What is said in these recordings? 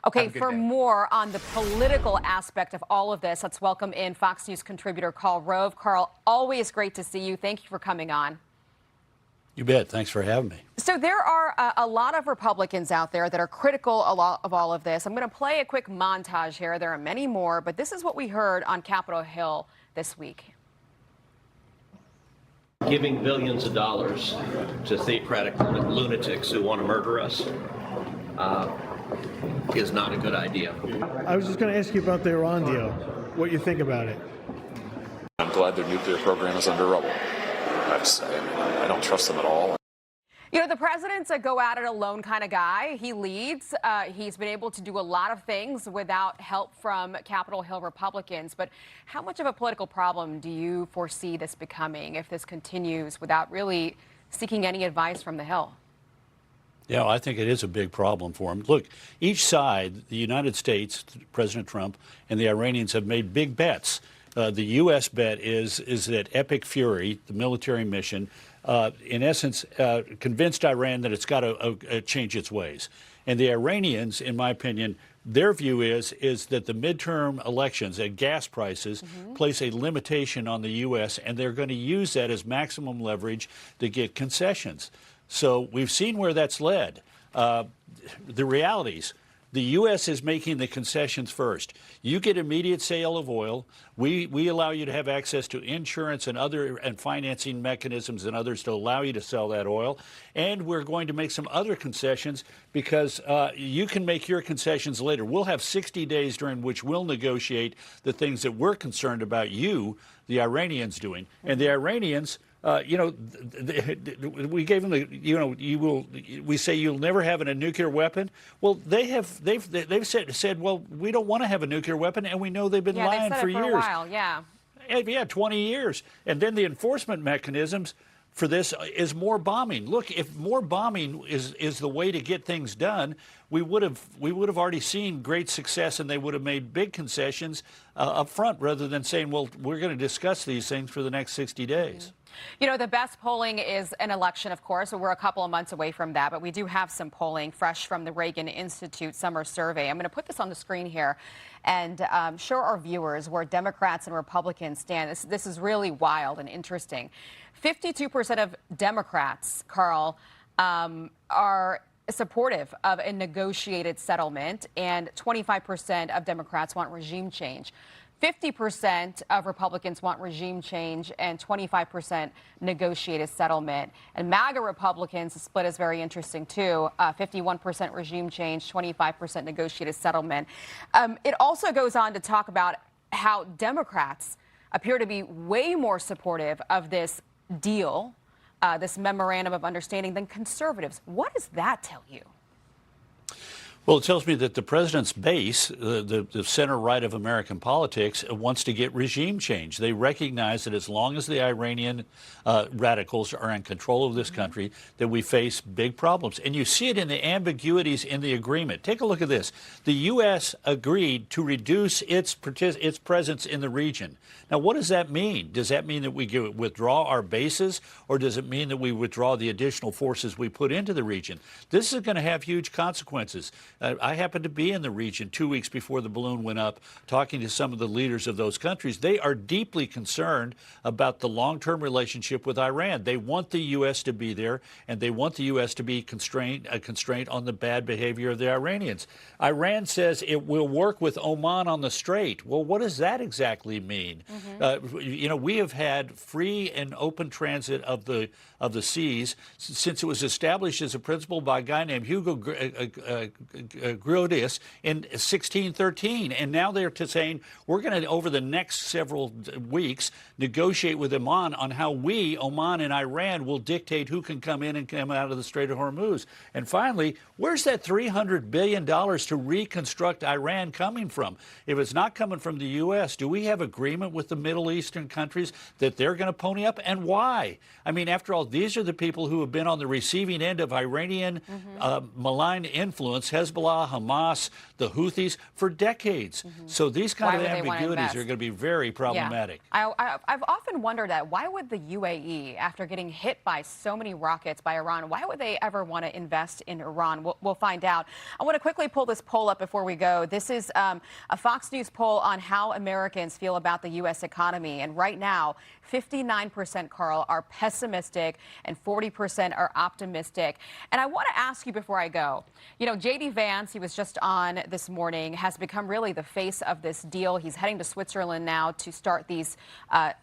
Okay, Have a good for day. more on the political aspect of all of this, let's welcome in Fox News contributor Karl Rove. Karl, always great to see you. Thank you for coming on. You bet. Thanks for having me. So there are a lot of Republicans out there that are critical of all of this. I'm going to play a quick montage here. There are many more, but this is what we heard on Capitol Hill this week. Giving billions of dollars to theocratic lunatics who want to murder us is not a good idea. I was just going to ask you about the Iran deal, what you think about it. I'm glad their nuclear program is under rubble. I don't trust them at all. You know, the president's a go-at-it-alone kind of guy. He leads. He's been able to do a lot of things without help from Capitol Hill Republicans. But how much of a political problem do you foresee this becoming if this continues without really seeking any advice from the Hill? Yeah, I think it is a big problem for him. Look, each side, the United States, President Trump, and the Iranians have made big bets. The U.S. bet is that Epic Fury, the military mission, in essence, convinced Iran that it's got to change its ways. And the Iranians, in my opinion, their view is that the midterm elections at gas prices place a limitation on the U.S., and they're going to use that as maximum leverage to get concessions. So we've seen where that's led. The realities. The U.S. is making the concessions first. You get immediate sale of oil. We allow you to have access to insurance and financing mechanisms and others to allow you to sell that oil. And we're going to make some other concessions because you can make your concessions later. We'll have 60 days during which we'll negotiate the things that we're concerned about you, the Iranians, doing. And the Iranians, we gave them we say you'll never have a nuclear weapon. Well, they've said, well, we don't want to have a nuclear weapon, and we know they've been lying for years. A while, yeah. Yeah, 20 years. And then the enforcement mechanisms for this is more bombing. Look, if more bombing is the way to get things done, we would have already seen great success, and they would have made big concessions up front rather than saying, well, we're going to discuss these things for the next 60 days. You know, the best polling is an election, of course. We're a couple of months away from that, but we do have some polling fresh from the Reagan Institute summer survey. I'm going to put this on the screen here and show our viewers where Democrats and Republicans stand. This is really wild and interesting. 52% of Democrats, Karl, are supportive of a negotiated settlement, and 25% of Democrats want regime change. 50% of Republicans want regime change and 25% negotiated settlement. And MAGA Republicans, the split is very interesting, too. 51% regime change, 25% negotiated settlement. It also goes on to talk about how Democrats appear to be way more supportive of this deal, this memorandum of understanding, than conservatives. What does that tell you? Well, it tells me that the president's base, the center right of American politics, wants to get regime change. They recognize that as long as the Iranian radicals are in control of this country, that we face big problems. And you see it in the ambiguities in the agreement. Take a look at this. The U.S. agreed to reduce its presence in the region. Now, what does that mean? Does that mean that we withdraw our bases, or does it mean that we withdraw the additional forces we put into the region? This is going to have huge consequences. I happened to be in the region 2 weeks before the balloon went up, talking to some of the leaders of those countries. They are deeply concerned about the long-term relationship with Iran. They want the U.S. to be there, and they want the U.S. to be a constraint on the bad behavior of the Iranians. Iran says it will work with Oman on the Strait. Well, what does that exactly mean? We have had free and open transit of the seas since it was established as a principle by a guy named Hugo Grotius in 1613, and now they're saying we're going to, over the next several weeks, negotiate with Oman on how we, Oman and Iran, will dictate who can come in and come out of the Strait of Hormuz. And finally, where's that $300 billion to reconstruct Iran coming from? If it's not coming from the U.S., do we have agreement with the Middle Eastern countries that they're going to pony up, and why? I mean, after all, these are the people who have been on the receiving end of Iranian malign influence. Hezbollah Hezbollah, Hamas, the Houthis for decades. So these kind of ambiguities are going to be very problematic. Yeah. I've often wondered that. Why would the UAE, after getting hit by so many rockets by Iran, why would they ever want to invest in Iran? We'll find out. I want to quickly pull this poll up before we go. This is a Fox News poll on how Americans feel about the U.S. economy. And right now, 59%, Karl, are pessimistic and 40% are optimistic. And I want to ask you before I go, you know, J.D. Vance, he was just on this morning, has become really the face of this deal. He's heading to Switzerland now to start these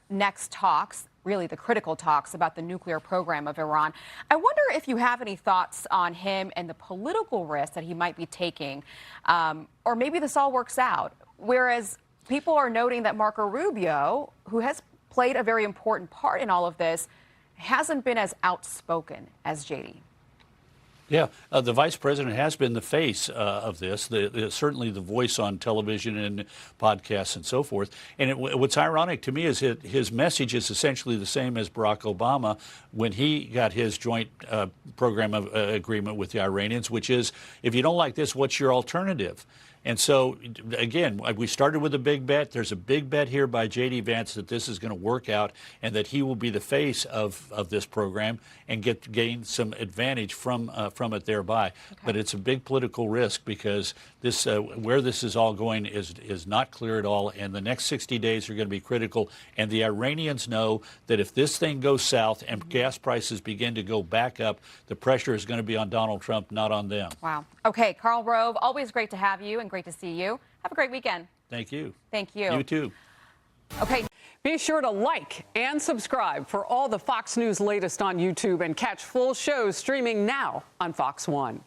next talks, really the critical talks about the nuclear program of Iran. I wonder if you have any thoughts on him and the political risk that he might be taking, or maybe this all works out. Whereas people are noting that Marco Rubio, who has played a very important part in all of this, hasn't been as outspoken as J.D. Yeah, the vice president has been the face of this, certainly the voice on television and podcasts and so forth. And what's ironic to me is his message is essentially the same as Barack Obama when he got his joint program of agreement with the Iranians, which is, if you don't like this, what's your alternative? And so, again, we started with a big bet. There's a big bet here by J.D. Vance that this is going to work out and that he will be the face of this program and gain some advantage from it thereby. Okay. But it's a big political risk because this where this is all going is not clear at all. And the next 60 days are going to be critical. And the Iranians know that if this thing goes south and gas prices begin to go back up, the pressure is going to be on Donald Trump, not on them. Wow. Okay, Karl Rove, always great to have you and great to see you. Have a great weekend. Thank you. Thank you. You too. Okay. Be sure to like and subscribe for all the Fox News latest on YouTube and catch full shows streaming now on Fox One.